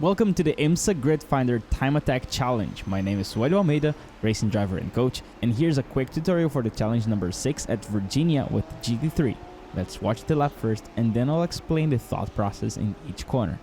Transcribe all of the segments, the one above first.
Welcome to the IMSA Grid Finder Time Attack Challenge. My name is Suelo Almeida, racing driver and coach, and here's a quick tutorial for the challenge number 6 at Virginia with the GT3. Let's watch the lap first, and then I'll explain the thought process in each corner.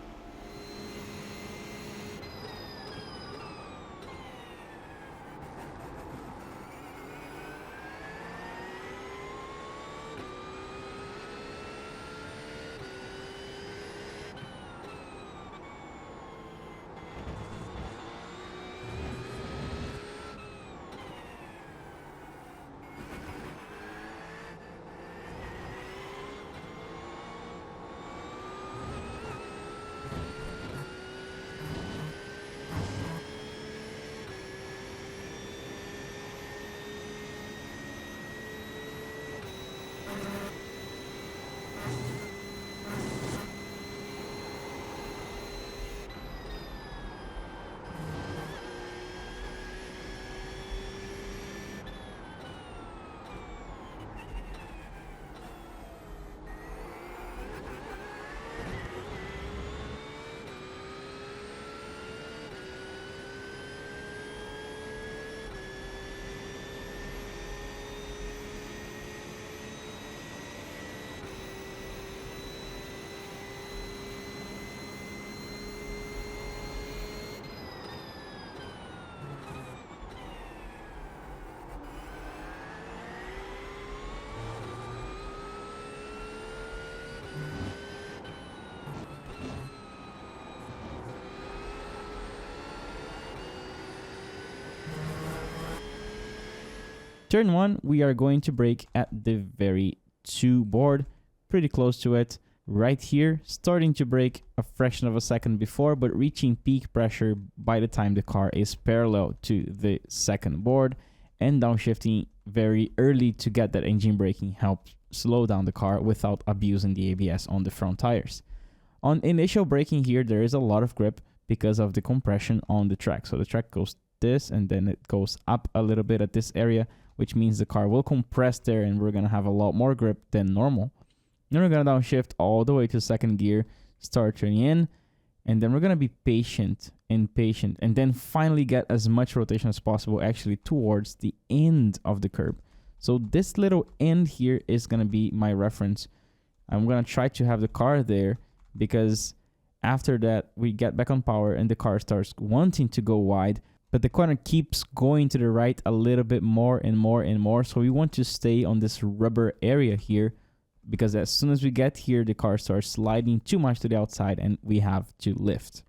Turn 1, we are going to brake at the very 2 board, pretty close to it, right here, starting to brake a fraction of a second before, but reaching peak pressure by the time the car is parallel to the second board, and downshifting very early to get that engine braking helps slow down the car without abusing the ABS on the front tires. On initial braking here, there is a lot of grip because of the compression on the track. So the track goes this, and then it goes up a little bit at this area, which means the car will compress there and we're going to have a lot more grip than normal. Then we're going to downshift all the way to second gear, start turning in, and then we're going to be patient, and then finally get as much rotation as possible actually towards the end of the curb. So this little end here is going to be my reference. I'm going to try to have the car there because after that we get back on power and the car starts wanting to go wide, but the corner keeps going to the right a little bit more and more and more. So we want to stay on this rubber area here because as soon as we get here, the car starts sliding too much to the outside and we have to lift.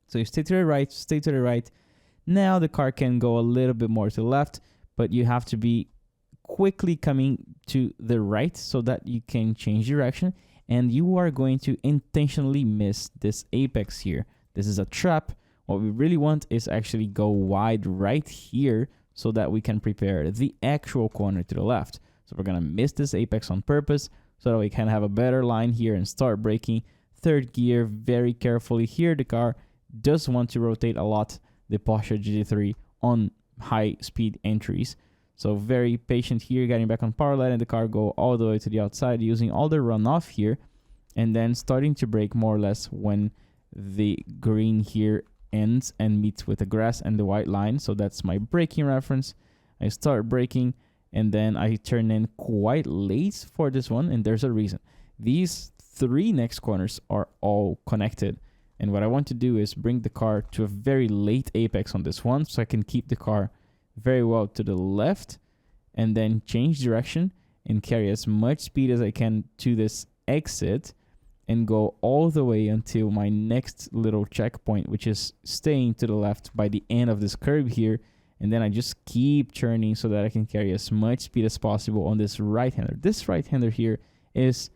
So you stay to the right, stay to the right. Now the car can go a little bit more to the left, but you have to be quickly coming to the right so that you can change direction. And you are going to intentionally miss this apex here. This is a trap. What we really want is actually go wide right here so that we can prepare the actual corner to the left. So we're going to miss this apex on purpose so that we can have a better line here and start braking. Third gear, very carefully here. The car does want to rotate a lot, the Porsche GT3 on high speed entries. So very patient here, getting back on power, letting the car go all the way to the outside, using all the runoff here, and then starting to brake more or less when the green here ends and meets with the grass and the white line. So that's my braking reference. I start braking and then I turn in quite late for this one, and there's a reason. These 3 next corners are all connected, and what I want to do is bring the car to a very late apex on this one so I can keep the car very well to the left and then change direction and carry as much speed as I can to this exit and go all the way until my next little checkpoint, which is staying to the left by the end of this curve here. And then I just keep turning so that I can carry as much speed as possible on this right-hander. This right-hander here is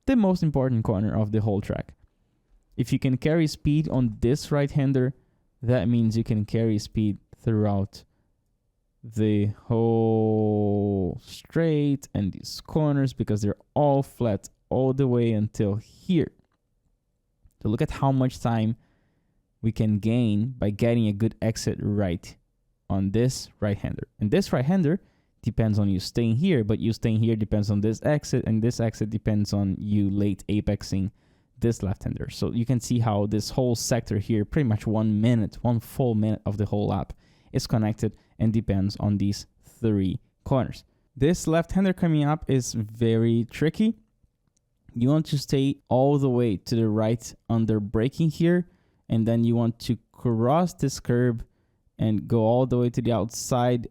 the most important corner of the whole track. If you can carry speed on this right-hander, that means you can carry speed throughout the whole straight and these corners because they're all flat all the way until here. So look at how much time we can gain by getting a good exit right on this right-hander. And this right-hander depends on you staying here, but you staying here depends on this exit, and this exit depends on you late apexing this left-hander. So you can see how this whole sector here, pretty much 1 minute, 1 full minute of the whole lap is connected and depends on these 3 corners. This left-hander coming up is very tricky. You want to stay all the way to the right under braking here, and then you want to cross this curb and go all the way to the outside.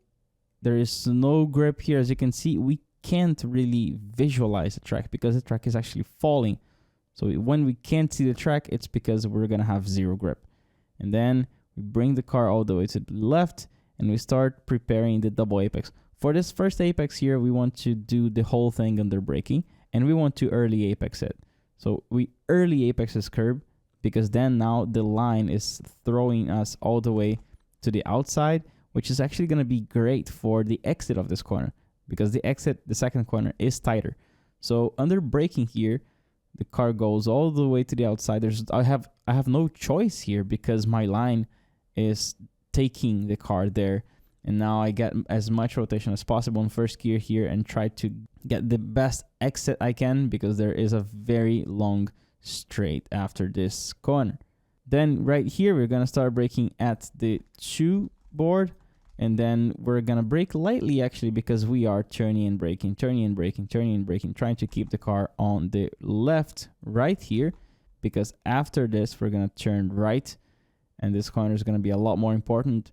There is no grip here. As you can see, we can't really visualize the track because the track is actually falling. So when we can't see the track, it's because we're going to have 0 grip. And then we bring the car all the way to the left and we start preparing the double apex. For this first apex here, we want to do the whole thing under braking and we want to early apex it. So we early apex this curb because then now the line is throwing us all the way to the outside, which is actually going to be great for the exit of this corner because the exit, the second corner, is tighter. So under braking here, the car goes all the way to the outside. I have no choice here because my line is taking the car there. And now I get as much rotation as possible in first gear here and try to get the best exit I can because there is a very long straight after this corner. Then right here, we're going to start braking at the 2 board. And then we're going to brake lightly actually because we are turning and braking, trying to keep the car on the left right here. Because after this, we're going to turn right. And this corner is going to be a lot more important,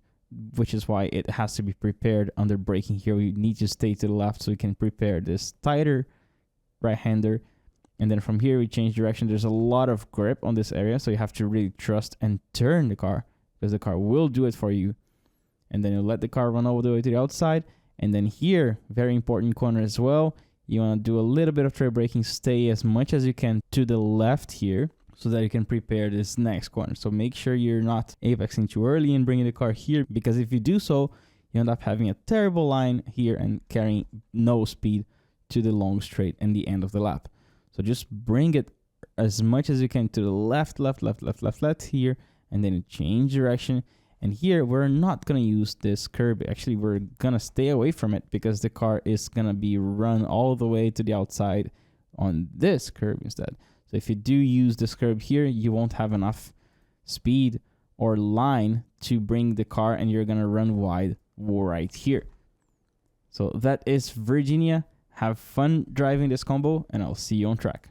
which is why it has to be prepared under braking here. We need to stay to the left so we can prepare this tighter right-hander. And then from here, we change direction. There's a lot of grip on this area, so you have to really trust and turn the car because the car will do it for you. And then you let the car run all the way to the outside. And then here, very important corner as well. You want to do a little bit of trade braking, stay as much as you can to the left here so that you can prepare this next corner. So make sure you're not apexing too early and bringing the car here because if you do so, you end up having a terrible line here and carrying no speed to the long straight and the end of the lap. So just bring it as much as you can to the left here, and then you change direction. And here, we're not going to use this curb. Actually, we're going to stay away from it because the car is going to be run all the way to the outside on this curb instead. So if you do use this curb here, you won't have enough speed or line to bring the car and you're going to run wide right here. So that is Virginia. Have fun driving this combo and I'll see you on track.